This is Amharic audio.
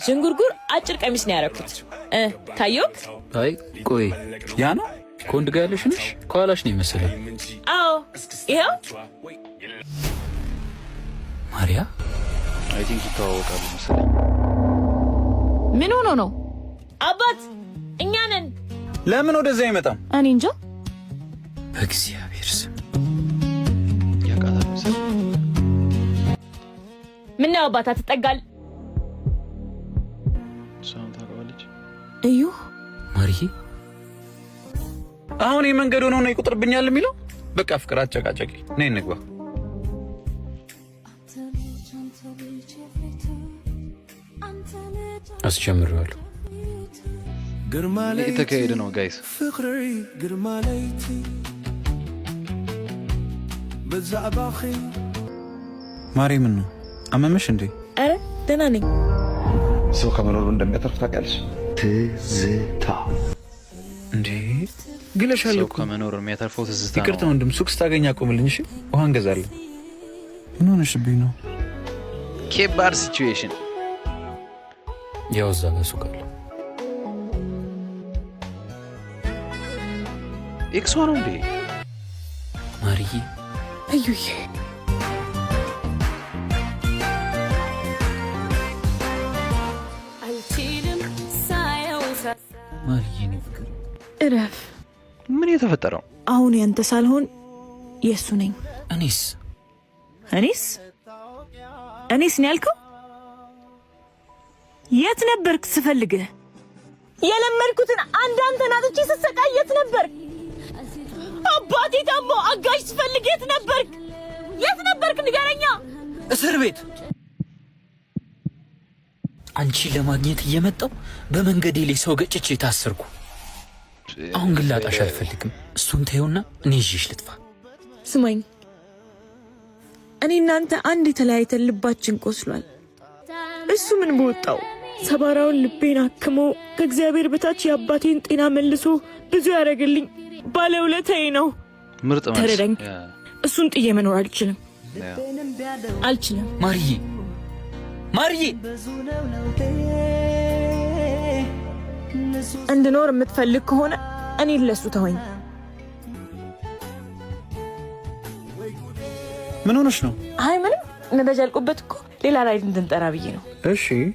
ዥንጉርጉር አጭር ቀሚስ ነው ያደረኩት። ታየውክ? አይ ቆይ ያ ነው ኮንድ ጋር ያለሽ ነሽ? ከኋላሽ ነው መሰለኝ። አዎ ይሄው ማሪያ አይ ቲንክ ይተዋወቃሉ መሰለኝ። ምን ሆኖ ነው? አባት እኛ ነን። ለምን ወደዛ አይመጣም? እኔ እንጃ። በእግዚአብሔር ስም ያቃታል መሰለኝ። ምን ነው አባት አትጠጋል? ሰውን ታውቃለች እዩ ማሪዬ አሁን የመንገድ ሆኖ ነው ይቆጥርብኛል የሚለው። በቃ ፍቅር አጨቃጨቂ ነይ እንግባ። አስጀምረዋለሁ። እየተካሄደ ነው ጋይስ። ማሪ ምን ነው አመመሽ እንዴ? አረ ደህና ነኝ። ሰው ከመኖሩ እንደሚያተርፍ ታውቂያለሽ? ትዝታ እንዴ ግለሻለሁ። ሰው ከመኖር የሚያተርፈው ትዝታ ነው። ይቅርታ ወንድም፣ ሱቅ ስታገኝ አቆምልኝ እሺ? ውሃ እንገዛለን። ምን ሆነሽብኝ ነው? ከባድ ሲቹዌሽን። ያው እዛ ጋር ሱቅ አለ። ኤክሷ ነው እንዴ? ማሪዬ እዩዬ ማሪዬ ነው ፍቅር። እረፍ። ምን የተፈጠረው? አሁን ያንተ ሳልሆን የሱ ነኝ። እኔስ ነው ያልከው? የት ነበርክ ስፈልግህ? የለመድኩትን አንተን አጥቼ ስሰቃይ የት ነበርክ? አባቴ ታሞ አጋዥ ስፈልግ የት ነበርክ? ንገረኛ። እስር ቤት አንቺን ለማግኘት እየመጣው በመንገዴ ላይ ሰው ገጭቼ ታሰርኩ። አሁን ግን ላጣሽ አልፈልግም። እሱን ተይውና እኔ ይዤሽ ልጥፋ። ስማኝ፣ እኔ እናንተ አንድ የተለያይተን ልባችን ቆስሏል። እሱ ምን በወጣው ሰባራውን ልቤን አክሞ ከእግዚአብሔር በታች የአባቴን ጤና መልሶ ብዙ ያደረግልኝ ባለውለታዬ ነው። ምርጥ ማለት ተረዳኝ። እሱን ጥዬ መኖር አልችልም። ማሪዬ እንድኖር የምትፈልግ ከሆነ እኔን ለሱ ተወኝ። ምን ሆነሽ ነው? አይ ምንም፣ ነዳጅ አልቆበት እኮ ሌላ ራይድ እንድንጠራ ብዬ ነው። እሺ